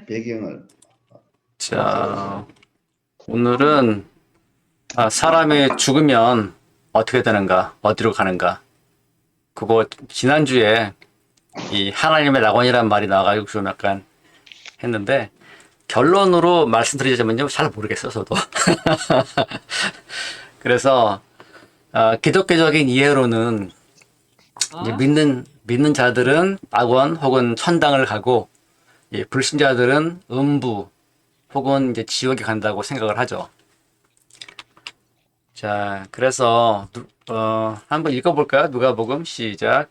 배경을. 자, 오늘은 사람이 죽으면 어떻게 되는가, 어디로 가는가. 그거 지난주에 이 하나님의 낙원이라는 말이 나와가지고 좀 약간 했는데 결론으로 말씀드리자면요, 잘 모르겠어요, 저도. 그래서 기독교적인 이해로는 이제 믿는 자들은 낙원 혹은 천당을 가고, 불신자들은 음부 혹은 이제 지옥에 간다고 생각을 하죠. 자, 그래서 한번 읽어볼까요? 누가복음 시작.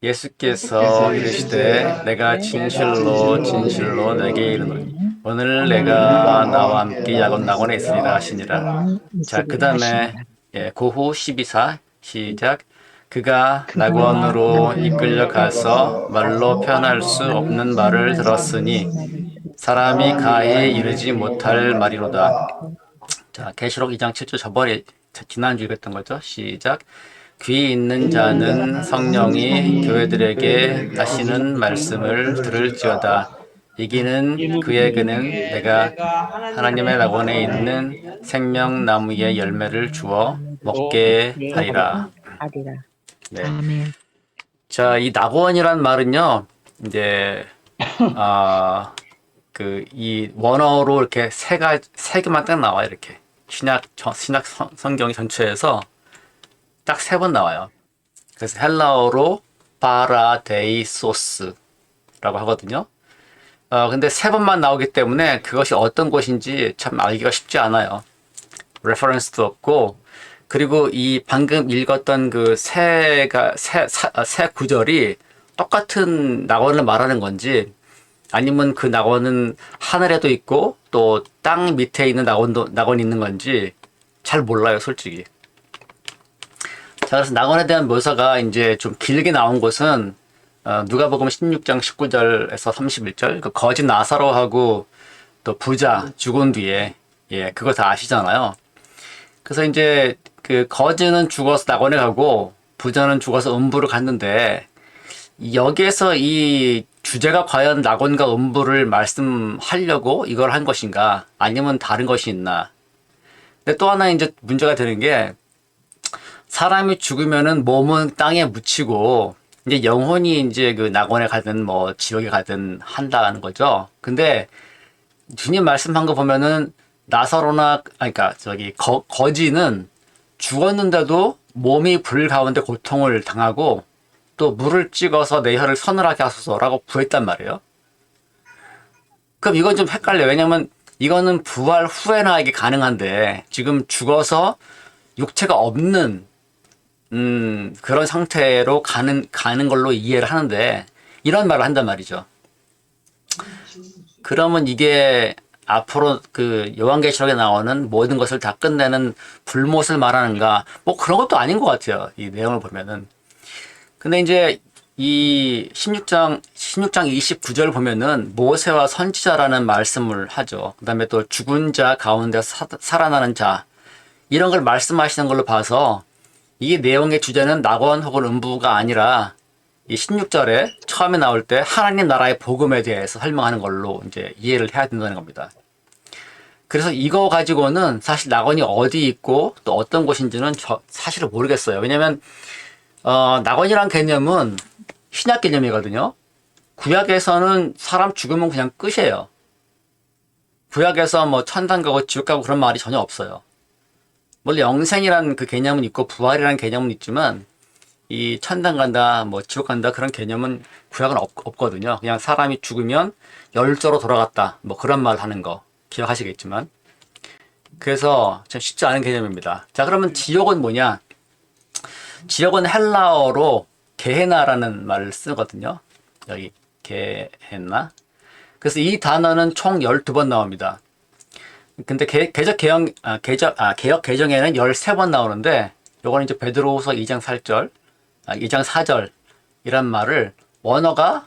예수께서 이르시되 내가 진실로 진실로 내게 이르노니 오늘 내가 나와 함께 낙원에 있으리라 하시니라. 자, 그 다음에 고후 12사 시작. 그가 낙원으로 이끌려 가서 말로 표현할 수 없는 말을 들었으니 사람이 가히 이르지 못할 말이로다. 자, 계시록 2장 7절 저번에 지난주 읽었던 거죠. 시작. 귀 있는 자는 성령이 교회들에게 하시는 말씀을 들을지어다. 이기는 그에게는 내가 하나님의 낙원에 있는 생명나무의 열매를 주어 먹게 하리라. 네. 아멘. 자, 이 낙원이란 말은요, 이제, 이 원어로 이렇게 세 개만 딱 나와요, 이렇게. 신약 성경 전체에서 딱 3번 나와요. 그래서 헬라어로 파라데이소스라고 하거든요. 근데 3번만 나오기 때문에 그것이 어떤 곳인지 참 알기가 쉽지 않아요. 레퍼런스도 없고, 그리고 이 방금 읽었던 그 세 구절이 똑같은 낙원을 말하는 건지, 아니면 그 낙원은 하늘에도 있고 또 땅 밑에 있는 낙원이 있는 건지 잘 몰라요, 솔직히. 자, 그래서 낙원에 대한 묘사가 이제 좀 길게 나온 곳은 누가복음 16장 19절에서 31절, 그 거지 나사로하고 또 부자 죽은 뒤에, 그거 다 아시잖아요. 그래서 이제 그 거지는 죽어서 낙원에 가고 부자는 죽어서 음부를 갔는데, 여기에서 이 주제가 과연 낙원과 음부를 말씀하려고 이걸 한 것인가, 아니면 다른 것이 있나. 근데 또 하나 이제 문제가 되는 게, 사람이 죽으면은 몸은 땅에 묻히고 이제 영혼이 이제 그 낙원에 가든 뭐 지옥에 가든 한다는 거죠. 근데 주님 말씀한 거 보면은 나사로나, 그러니까 거지는 죽었는데도 몸이 불 가운데 고통을 당하고 또 물을 찍어서 내 혀를 서늘하게 하소서라고 구했단 말이에요. 그럼 이건 좀 헷갈려요. 왜냐면 이거는 부활 후에나 이게 가능한데, 지금 죽어서 육체가 없는 그런 상태로 가는 걸로 이해를 하는데, 이런 말을 한단 말이죠. 그러면 이게 앞으로 그 요한계시록에 나오는 모든 것을 다 끝내는 불못을 말하는가? 뭐 그런 것도 아닌 것 같아요, 이 내용을 보면은. 근데 이제 이 16장 29절 보면은 모세와 선지자라는 말씀을 하죠. 그 다음에 또 죽은 자 가운데 살아나는 자, 이런 걸 말씀하시는 걸로 봐서 이 내용의 주제는 낙원 혹은 음부가 아니라 이 16절에 처음에 나올 때 하나님 나라의 복음에 대해서 설명하는 걸로 이제 이해를 해야 된다는 겁니다. 그래서 이거 가지고는 사실 낙원이 어디 있고 또 어떤 곳인지는 사실은 모르겠어요. 왜냐면 낙원이란 개념은 신약 개념이거든요. 구약에서는 사람 죽으면 그냥 끝이에요. 구약에서 뭐 천당 가고 지옥 가고 그런 말이 전혀 없어요. 물론 영생이라는 그 개념은 있고 부활이라는 개념은 있지만, 이 천당 간다, 뭐 지옥 간다 그런 개념은 구약은 없거든요. 그냥 사람이 죽으면 열조로 돌아갔다, 뭐 그런 말 하는 거 기억하시겠지만. 그래서 참 쉽지 않은 개념입니다. 자, 그러면 지옥은 뭐냐? 지옥은 헬라어로 게헤나라는 말을 쓰거든요. 여기 게헤나. 그래서 이 단어는 총 12번 나옵니다. 근데 개역 개정에는 13번 나오는데, 요거는 이제 베드로후서 2장 4절, 2장 4절 이란 말을 원어가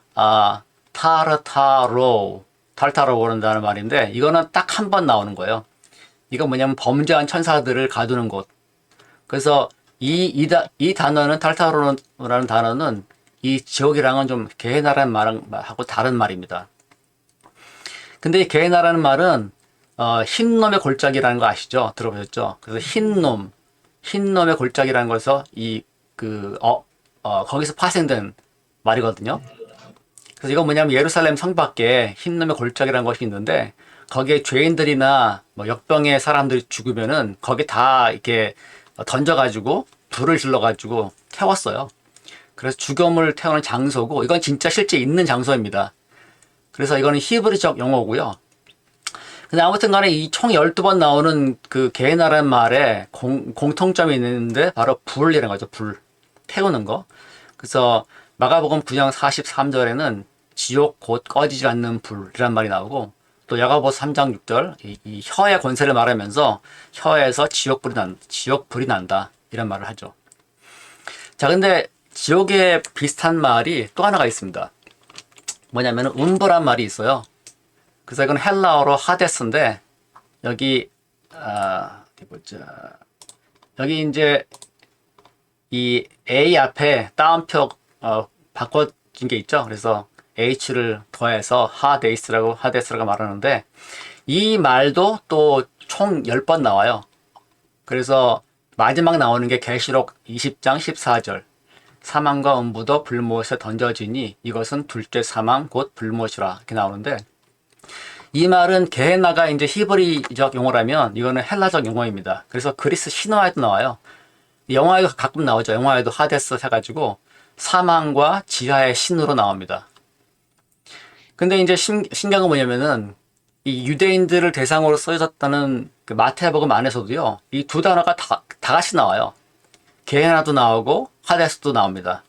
타르타로 그런다는 말인데, 이거는 딱 한 번 나오는 거예요. 이거 뭐냐면 범죄한 천사들을 가두는 곳. 그래서 이 단어는, 탈타로라는 단어는 이 지옥이랑은 좀 게헤나라는 말하고 다른 말입니다. 근데 이 게헤나라는 말은 흰 놈의 골짜기라는 거 아시죠? 들어보셨죠? 그래서 흰 놈의 골짜기라는 거에서 거기서 파생된 말이거든요. 그래서 이건 뭐냐면 예루살렘 성 밖에 흰 놈의 골짜기라는 것이 있는데 거기에 죄인들이나 뭐 역병의 사람들이 죽으면은 거기 다 이렇게 던져가지고 불을 질러가지고 태웠어요. 그래서 죽음을 태우는 장소고 이건 진짜 실제 있는 장소입니다. 그래서 이거는 히브리적 용어고요. 근데 아무튼 간에 이 총 12번 나오는 그 게헤나라는 말에 공통점이 있는데 바로 불이라는 거죠. 불. 태우는 거. 그래서 마가복음 9장 43절에는 지옥 곧 꺼지지 않는 불이란 말이 나오고 또 야고보서 3장 6절 이 혀의 권세를 말하면서 혀에서 지옥불이 난다. 이런 말을 하죠. 자, 근데 지옥에 비슷한 말이 또 하나가 있습니다. 뭐냐면 음부란 말이 있어요. 그래서 이건 헬라어로 하데스인데 여기 어디 보자. 여기 이제 이 A 앞에 따옴표 바꿔진 게 있죠. 그래서 H를 더해서 하데스라고 말하는데 이 말도 또 총 10번 나와요. 그래서 마지막 나오는 게 계시록 20장 14절. 사망과 음부도 불못에 던져지니 이것은 둘째 사망 곧 불못이라 이렇게 나오는데 이 말은 게헤나가 이제 히브리적 용어라면 이거는 헬라적 용어입니다. 그래서 그리스 신화에도 나와요. 영화에도 가끔 나오죠. 영화에도 하데스 해가지고 사망과 지하의 신으로 나옵니다. 근데 이제 신기한 건 뭐냐면은 이 유대인들을 대상으로 써졌다는 그 마태복음 안에서도요. 이 두 단어가 다 같이 나와요. 게헤나도 나오고 하데스도 나옵니다.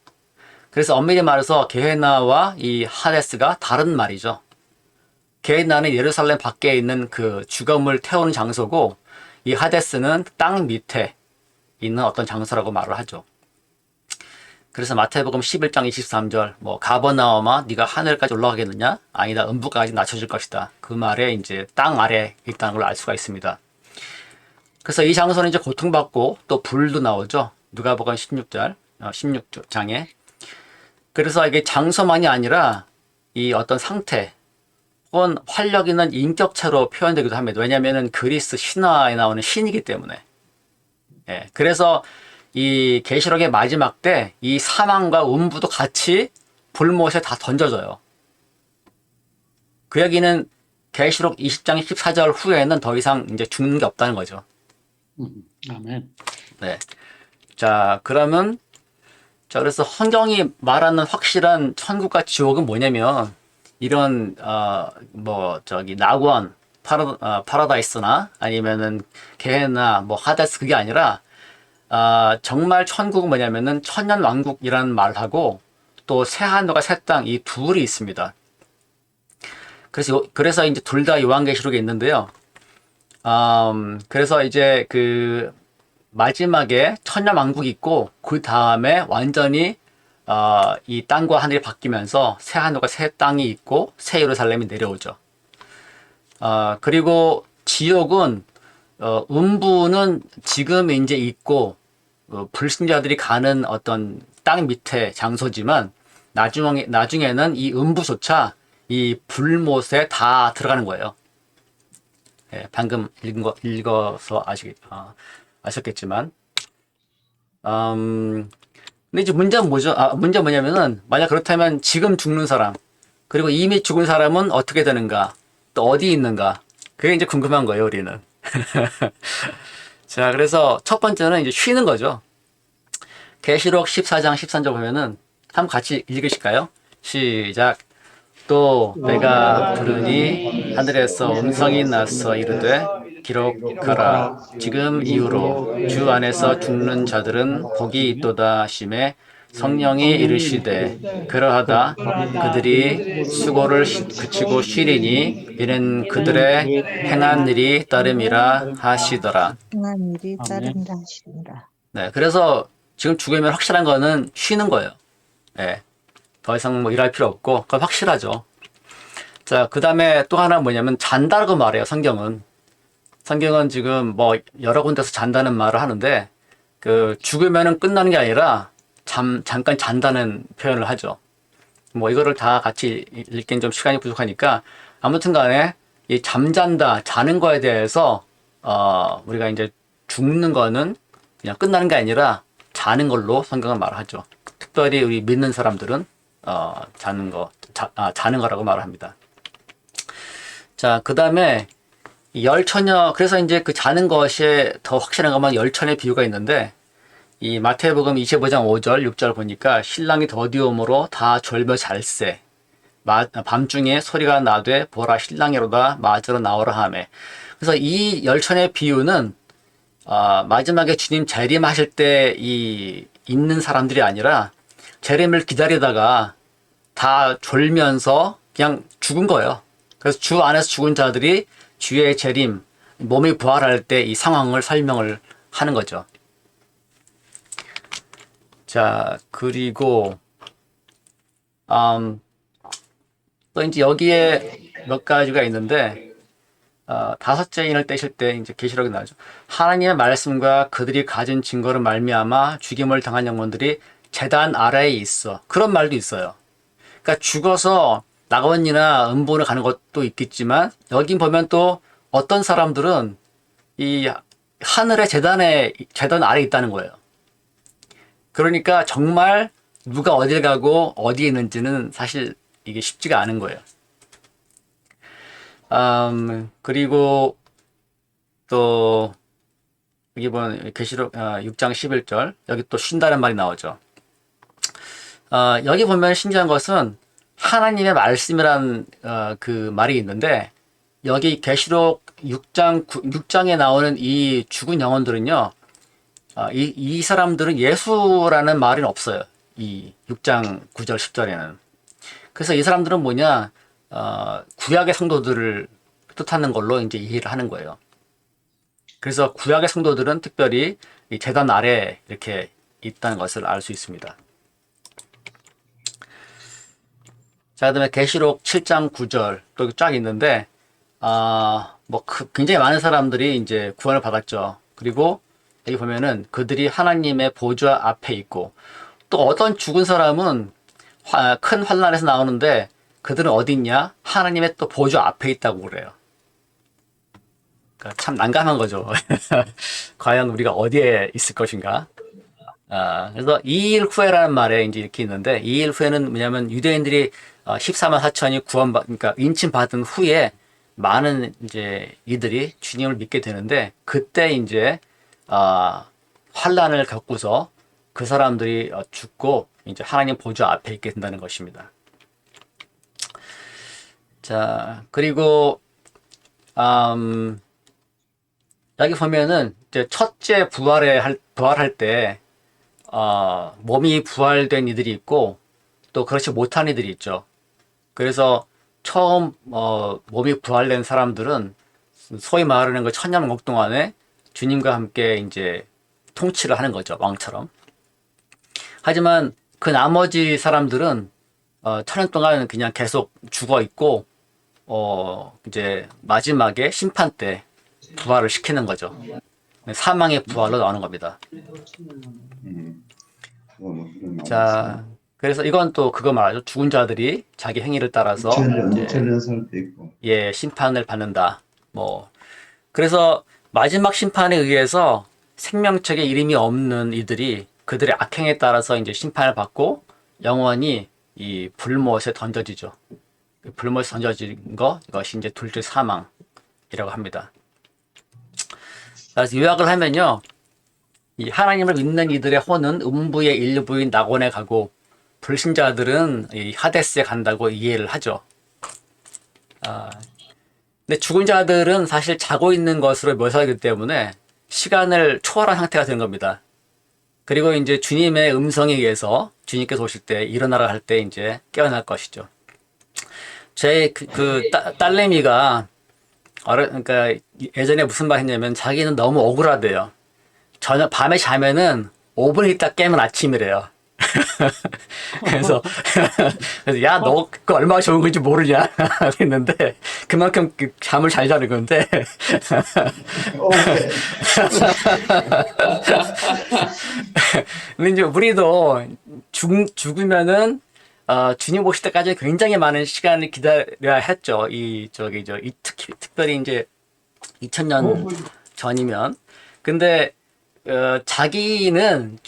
그래서 엄밀히 말해서 게헤나와 이 하데스가 다른 말이죠. 게헤나는 예루살렘 밖에 있는 그 죽음을 태우는 장소고 이 하데스는 땅 밑에 있는 어떤 장소라고 말을 하죠. 그래서 마태복음 11장 23절 뭐 가버나움아 네가 하늘까지 올라가겠느냐? 아니다. 음부까지 낮춰질 것이다. 그 말에 이제 땅 아래에 있다는 걸 알 수가 있습니다. 그래서 이 장소는 이제 고통받고 또 불도 나오죠. 누가복음 16장에. 그래서 이게 장소만이 아니라 이 어떤 상태 혹은 활력 있는 인격체로 표현되기도 합니다. 왜냐하면 그리스 신화에 나오는 신이기 때문에. 예, 그래서 이 계시록의 마지막 때 이 사망과 음부도 같이 불못에 다 던져져요. 그 얘기는 계시록 20장 14절 후에는 더 이상 이제 죽는 게 없다는 거죠. 아멘. 네. 자, 그러면 그래서 성경이 말하는 확실한 천국과 지옥은 뭐냐면 이런 낙원, 파라다이스나 아니면은 게헤나, 하데스 그게 아니라 정말 천국은 뭐냐면은 천년왕국이라는 말하고 또 새하늘과 새 땅 이 둘이 있습니다. 그래서 이제 둘 다 요한계시록에 있는데요. 그래서 이제 그 마지막에 천년왕국이 있고 그 다음에 완전히 이 땅과 하늘이 바뀌면서 새 하늘과 새 땅이 있고 새 예루살렘이 내려오죠. 그리고 지옥은 음부는 지금 이제 있고 불신자들이 가는 어떤 땅 밑에 장소지만 나중에는 이 음부조차 이 불못에 다 들어가는 거예요. 예, 방금 읽어서 아셨겠지만. 근데 이제 문제는 뭐죠? 문제 뭐냐면은, 만약 그렇다면 지금 죽는 사람, 그리고 이미 죽은 사람은 어떻게 되는가, 또 어디 있는가, 그게 이제 궁금한 거예요, 우리는. 자, 그래서 첫 번째는 이제 쉬는 거죠. 계시록 14장 13절 보면은, 한번 같이 읽으실까요? 시작. 또 내가 부르니 하늘에서 음성이 나서 이르되 기록하라. 지금 이후로 주 안에서 죽는 자들은 복이 있도다 하시매 성령이 이르시되 그러하다 그들이 수고를 그치고 쉬리니 이는 그들의 행한 일이 따름이라 하시더라. 행한 일이 따른다 하시니라. 네, 그래서 지금 죽으면 확실한 거는 쉬는 거예요. 네. 더 이상 일할 필요 없고, 그건 확실하죠. 자, 그 다음에 또 하나 뭐냐면, 잔다고 말해요, 성경은. 성경은 지금 여러 군데서 잔다는 말을 하는데, 죽으면은 끝나는 게 아니라, 잠깐 잔다는 표현을 하죠. 뭐 이거를 다 같이 읽기엔 좀 시간이 부족하니까 아무튼 간에 이 잠잔다, 자는 거에 대해서 우리가 이제 죽는 거는 그냥 끝나는 게 아니라 자는 걸로 성경은 말하죠. 특별히 우리 믿는 사람들은 자는 거라고 말합니다. 자, 그 다음에 열처녀, 그래서 이제 그 자는 것이 더 확실한 것만 열처녀의 비유가 있는데, 이 마태복음 25장 5절, 6절 보니까 신랑이 더디오므로 다 졸며 잘세. 밤중에 소리가 나되 보라 신랑이로다 맞으러 나오라 하매. 그래서 이 열처녀의 비유는 마지막에 주님 재림하실 때 있는 사람들이 아니라 재림을 기다리다가 다 졸면서 그냥 죽은 거예요. 그래서 주 안에서 죽은 자들이 주의 재림, 몸이 부활할 때 이 상황을 설명을 하는 거죠. 자, 그리고 또 이제 여기에 몇 가지가 있는데 다섯째 인을 떼실 때 이제 계시록이 나오죠. 하나님의 말씀과 그들이 가진 증거를 말미암아 죽임을 당한 영혼들이 제단 아래에 있어. 그런 말도 있어요. 그러니까 죽어서 낙원이나 음부를 가는 것도 있겠지만 여기 보면 또 어떤 사람들은 이 하늘의 재단 아래에 있다는 거예요. 그러니까 정말 누가 어딜 가고 어디에 있는지는 사실 이게 쉽지가 않은 거예요. 그리고 또 여기 보면 계시록 6장 11절 여기 또 쉰다는 말이 나오죠. 여기 보면 신기한 것은 하나님의 말씀이란 그 말이 있는데 여기 계시록 6장에 나오는 이 죽은 영혼들은요. 이 사람들은 예수라는 말은 없어요. 이 6장 9절 10절에는. 그래서 이 사람들은 뭐냐? 구약의 성도들을 뜻하는 걸로 이제 이해를 하는 거예요. 그래서 구약의 성도들은 특별히 이 제단 아래 이렇게 있다는 것을 알 수 있습니다. 자, 그다음에 계시록 7장 9절 또 쫙 있는데 굉장히 많은 사람들이 이제 구원을 받았죠. 그리고 여기 보면은 그들이 하나님의 보좌 앞에 있고 또 어떤 죽은 사람은 큰 환난에서 나오는데 그들은 어디 있냐? 하나님의 또 보좌 앞에 있다고 그래요. 그러니까 참 난감한 거죠. 과연 우리가 어디에 있을 것인가? 그래서 2일 후에라는 말에 이제 이렇게 있는데 2일 후에는 뭐냐면 유대인들이 14만 4천이 그러니까 인침받은 후에 많은 이제 이들이 주님을 믿게 되는데 그때 이제 환란을 겪고서 그 사람들이 죽고 이제 하나님 보좌 앞에 있게 된다는 것입니다. 자, 그리고 여기 보면은 이제 첫째 부활할 때 몸이 부활된 이들이 있고 또 그렇지 못한 이들이 있죠. 그래서 처음 몸이 부활된 사람들은 소위 말하는 그 천년왕국 동안에 주님과 함께 이제 통치를 하는 거죠. 왕처럼. 하지만 그 나머지 사람들은 천년 동안 그냥 계속 죽어 있고 이제 마지막에 심판 때 부활을 시키는 거죠. 사망의 부활로 나오는 겁니다. 자, 그래서 이건 또 그거 말하죠. 죽은 자들이 자기 행위를 따라서 심판을 받는다. 그래서 마지막 심판에 의해서 생명책에 이름이 없는 이들이 그들의 악행에 따라서 이제 심판을 받고 영원히 이 불못에 던져지죠. 불못에 던져진 이것이 이제 둘째 사망이라고 합니다. 그래서 요약을 하면요. 이 하나님을 믿는 이들의 혼은 음부의 일부인 낙원에 가고 불신자들은 이 하데스에 간다고 이해를 하죠. 근데 죽은 자들은 사실 자고 있는 것으로 묘사하기 때문에 시간을 초월한 상태가 된 겁니다. 그리고 이제 주님의 음성에 의해서 주님께서 오실 때 일어나라 할 때 이제 깨어날 것이죠. 제 딸내미가 그러니까 예전에 무슨 말 했냐면 자기는 너무 억울하대요. 밤에 자면은 5분 있다 깨면 아침이래요. 그래서, 그래서 야, 너 그거 얼마나 좋은 건지 모르냐? 했는데, 그만큼 그 잠을 잘 자는 건데, 오케이. 근데 이제 우리도 죽으면은, 주님 오실 때까지 굉장히 많은 시간을 기다려야 했죠. 특별히 이제 2000년 전이면. 근데, 자기는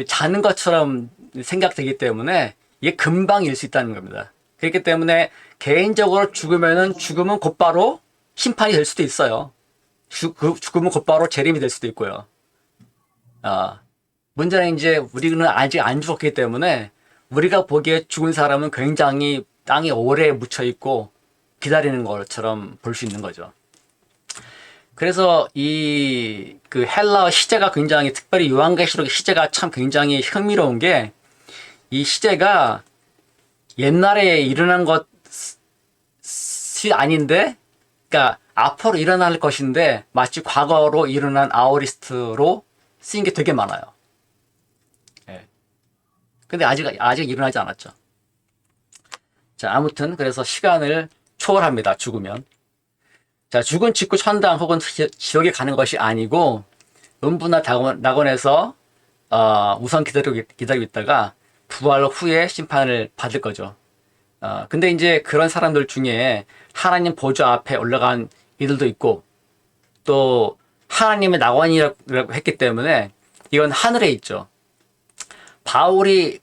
자는 것처럼 생각되기 때문에 이게 금방 일 수 있다는 겁니다. 그렇기 때문에 개인적으로 죽으면 곧바로 심판이 될 수도 있어요. 죽으면 곧바로 재림이 될 수도 있고요. 문제는 이제 우리는 아직 안 죽었기 때문에 우리가 보기에 죽은 사람은 굉장히 땅에 오래 묻혀 있고 기다리는 것처럼 볼 수 있는 거죠. 그래서 그 헬라어 시제가 굉장히, 특별히 요한계시록의 시제가 참 굉장히 흥미로운 게, 이 시제가 옛날에 일어난 것이 아닌데, 그러니까 앞으로 일어날 것인데 마치 과거로 일어난 아오리스트로 쓰인 게 되게 많아요. 예. 근데 아직 일어나지 않았죠. 자, 아무튼 그래서 시간을 초월합니다. 죽으면. 자, 죽은 직후 천당 혹은 지옥에 가는 것이 아니고, 음부나 낙원에서 우선 기다리고 있다가 부활 후에 심판을 받을 거죠. 근데 이제 그런 사람들 중에 하나님 보좌 앞에 올라간 이들도 있고, 또 하나님의 낙원이라고 했기 때문에 이건 하늘에 있죠. 바울이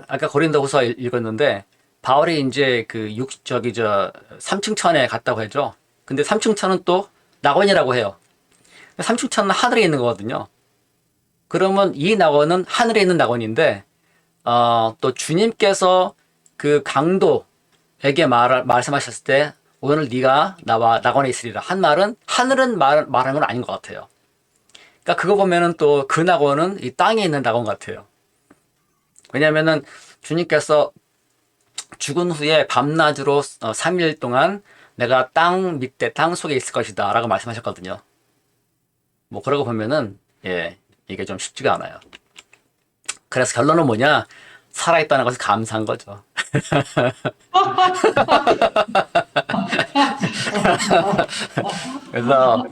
아까 고린도후서 읽었는데, 바울이 이제 3층천에 갔다고 했죠. 근데 3층천은 또 낙원이라고 해요. 3층천은 하늘에 있는 거거든요. 그러면 이 낙원은 하늘에 있는 낙원인데, 또 주님께서 그 강도에게 말씀하셨을 때, 오늘 네가 나와 낙원에 있으리라 한 말은 하늘은 말한 건 아닌 것 같아요. 그러니까 그거 보면은 또 그 낙원은 이 땅에 있는 낙원 같아요. 왜냐면은 주님께서 죽은 후에 밤낮으로 3일 동안 내가 땅 밑에, 땅 속에 있을 것이다 라고 말씀하셨거든요. 뭐 그러고 보면은 이게 좀 쉽지가 않아요. 그래서 결론은 뭐냐? 살아있다는 것을 감사한 거죠. 그래서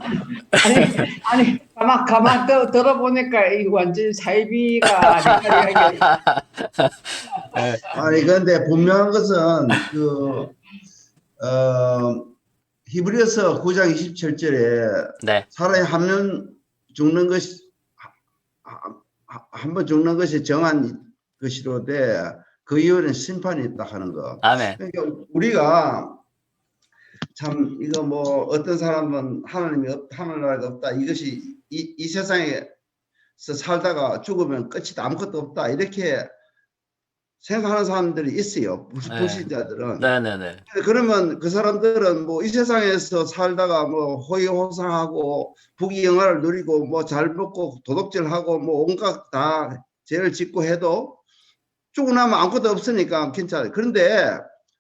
가만 들어보니까 이 완전 사이비가 아니라. 아니, 근데 분명한 것은 히브리서 9장 27절에 네. 사람이 한 명 죽는 것이 한 번 죽는 것이 정한 것이로되 그 이후에는 심판이 있다 하는 거. 아멘. 그러니까 우리가 참 이거 뭐 어떤 사람은 하나님이 없다, 하늘나라가 없다, 이것이 이 세상에서 살다가 죽으면 끝이다, 아무것도 없다 이렇게 생각하는 사람들이 있어요. 불신자들은. 네네네. 그러면 그 사람들은 뭐 이 세상에서 살다가 뭐 호의호상하고 부귀영화를 누리고 뭐 잘 먹고 도둑질하고 뭐 온갖 다 죄를 짓고 해도 죽고 나면 아무것도 없으니까 괜찮아요. 그런데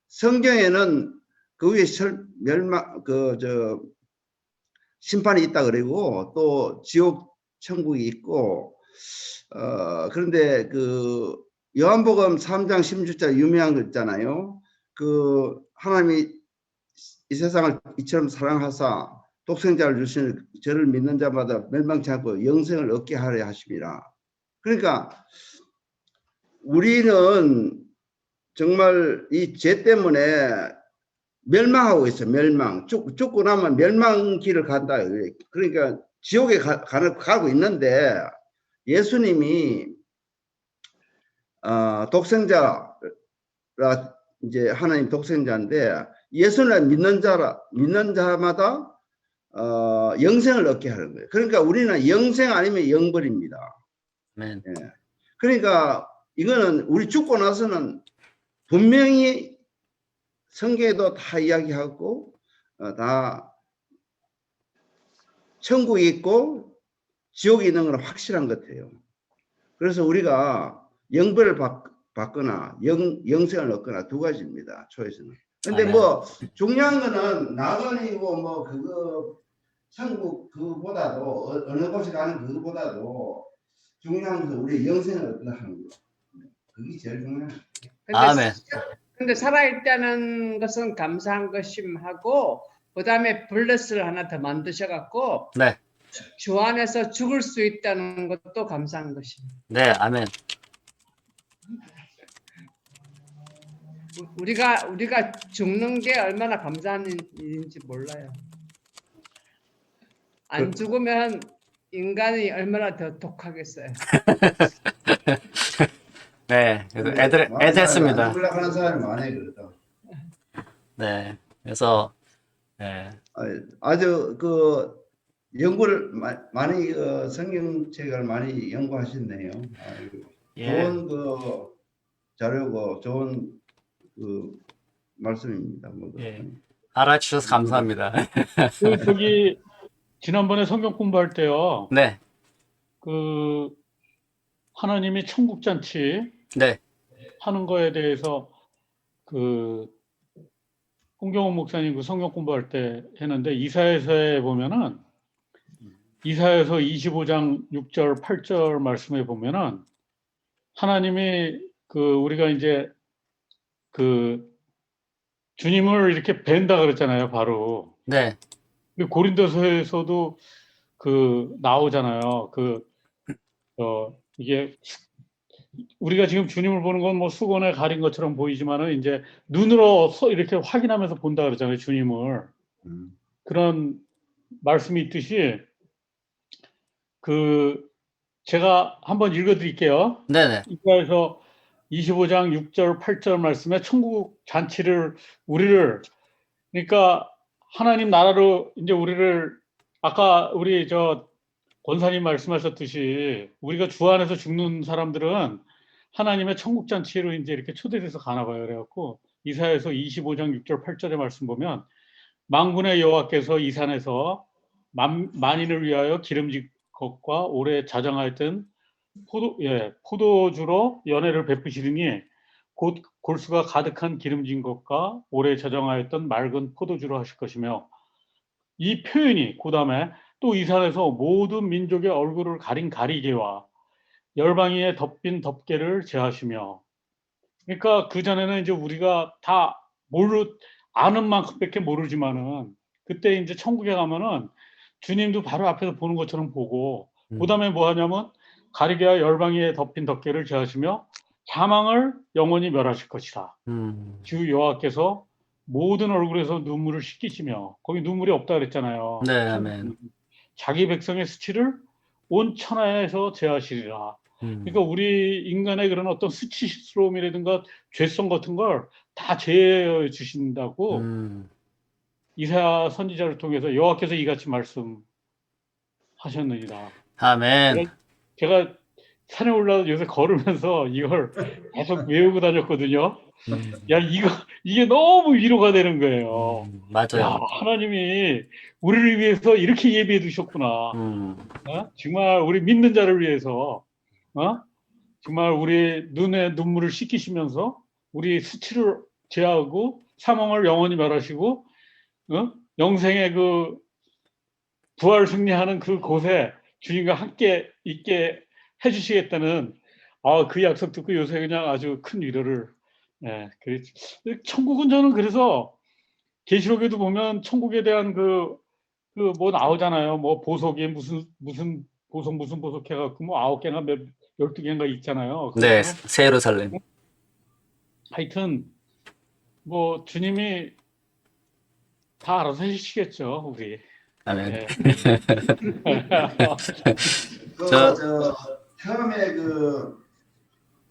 성경에는 그 위에 심판이 있다 그러고 또 지옥 천국이 있고 그런데 요한복음 3장 16절 유명한 거 있잖아요. 하나님이 이 세상을 이처럼 사랑하사 독생자를 주시는 저를 믿는 자마다 멸망치 않고 영생을 얻게 하려 하심이라. 그러니까 우리는 정말 이 죄 때문에 멸망하고 있어요. 멸망. 죽고 나면 멸망길을 간다. 그러니까 지옥에 가고 있는데 예수님이 독생자라, 이제 하나님 독생자인데 예수를 믿는 자마다 영생을 얻게 하는 거예요. 그러니까 우리는 영생 아니면 영벌입니다. 아멘. 예. 그러니까 이거는 우리 죽고 나서는 분명히 성경에도 다 이야기하고 다 천국이 있고 지옥이 있는 건 확실한 것 같아요. 그래서 우리가 영벌을 받거나 영생을 얻거나 두 가지입니다. 초이스는. 근데 뭐 중요한 거는 낙원이고 뭐 천국 그거보다도 어느 곳에 가는 그거보다도 중요한 것은 우리 영생을 얻는다 하는 거. 그게 제일 중요해. 아멘. 근데 살아있다는 것은 감사한 것임하고 그다음에 블레스를 하나 더 만드셔갖고 네, 주 안에서 죽을 수 있다는 것도 감사한 것입니다. 네, 아멘. 우리가 죽는 게 얼마나 감사한 일인지 몰라요. 안 죽으면 인간이 얼마나 더 독하겠어요. 네, 그래서 애들했습니다. 하는 사람이 많아요, 그래도. 네, 그래서 네, 아주 그 연구를 많이 성경책을 많이 연구하셨네요. 예, 좋은 그 자료고 좋은 그 말씀입니다. 예. 알아주셔서 감사합니다. 저기 지난번에 성경 공부할 때요. 네, 그 하나님이 천국 잔치 네, 하는 거에 대해서 그 홍경호 목사님 그 성경 공부할 때 했는데 이사야서에 보면은 이사야서 25장 6절 8절 말씀에 보면은 하나님이 그 우리가 이제 그 주님을 이렇게 뵌다 그랬잖아요, 바로. 네, 고린도서에서도 그 나오잖아요. 이게 우리가 지금 주님을 보는 건 뭐 수건에 가린 것처럼 보이지만은 이제 눈으로 이렇게 확인하면서 본다 그러잖아요, 주님을. 그런 말씀이 있듯이 그 제가 한번 읽어드릴게요. 네, 네, 이사야서 25장 6절 8절 말씀에 천국 잔치를 우리를 그러니까 하나님 나라로 이제 우리를 아까 우리 저 권사님 말씀하셨듯이 우리가 주 안에서 죽는 사람들은 하나님의 천국 잔치로 이제 이렇게 초대돼서 가나 봐요. 그래갖고 이사야서 25장 6절 8절의 말씀 보면 만군의 여호와께서 이 산에서 만인을 위하여 기름진 것과 오래 자정하였던 포도주로 연회를 베푸시리니 곧 골수가 가득한 기름진 것과 오래 자정하였던 맑은 포도주로 하실 것이며 이 표현이 그다음에 또 이 산에서 모든 민족의 얼굴을 가린 가리개와 열방이에 덮인 덮개를 제하시며 그러니까 그전에는 이제 우리가 다 아는 만큼밖에 모르지만은 그때 이제 천국에 가면은 주님도 바로 앞에서 보는 것처럼 보고 그다음에 뭐 하냐면 가리개와 열방이에 덮인 덮개를 제하시며 사망을 영원히 멸하실 것이다. 주 여호와께서 모든 얼굴에서 눈물을 씻기시며 거기 눈물이 없다 그랬잖아요. 네, 아멘. 자기 백성의 수치를 온 천하에서 제하시리라. 그러니까 우리 인간의 그런 어떤 수치스러움이라든가 죄성 같은 걸 다 제해 주신다고 이사야 선지자를 통해서 여호와께서 이같이 말씀하셨느니라. 아멘. 제가 산에 올라서 요새 걸으면서 이걸 계속 외우고 다녔거든요. 야, 이게 너무 위로가 되는 거예요. 야, 맞아요. 하나님이 우리를 위해서 이렇게 예비해 두셨구나. 정말 우리 믿는 자를 위해서, 정말 우리 눈에 눈물을 씻기시면서 우리 수치를 제하고 사망을 영원히 멸하시고, 영생의 그 부활 승리하는 그 곳에 주님과 함께 있게 해주시겠다는 그 약속 듣고 요새 그냥 아주 큰 위로를 천국은 저는 그래서 계시록에도 보면 천국에 대한 그 뭐 나오잖아요. 뭐 보석이 무슨 보석 해갖고 뭐 9개나 12개인가 있잖아요. 네, 새 예루살렘. 하여튼 뭐 주님이 다 알아서 해주시겠죠, 우리. 아멘. 네. 처음에 그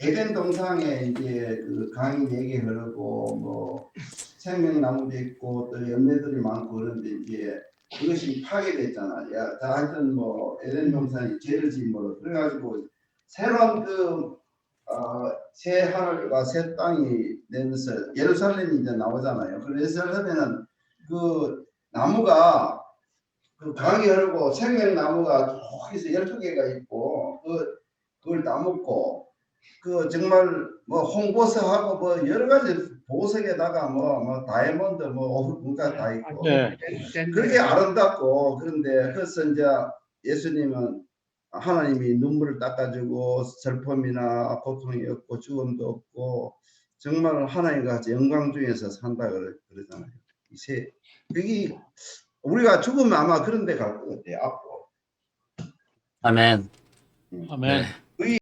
에덴 동상에 이제 그 강이 4개 흐르고 뭐 생명나무도 있고 또 열매들이 많고 그런데 이제 그것이 파괴됐잖아. 하여튼 뭐 에덴 동산이 죄를 지은 거로 그래가지고 새로운 새 하늘과 새 땅이 되면서 예루살렘이 이제 나오잖아요. 그래서 예루살렘에는 그 나무가 그 강이 흐르고 생명나무가 저기서 12개가 있고 그걸 따먹고 그 정말 뭐 홍보석하고 뭐 여러 가지 보석에다가 뭐 다이아몬드 뭔가 다 있고 네. 그렇게 아름답고 그런데 그래서 이제 예수님은 하나님이 눈물을 닦아주고 슬픔이나 고통이 없고 죽음도 없고 정말 하나님과 같이 영광 중에서 산다 그러잖아요. 그게 우리가 죽으면 아마 그런 데 갈 것 같아요. 앞으로. 아멘. 아멘. 네.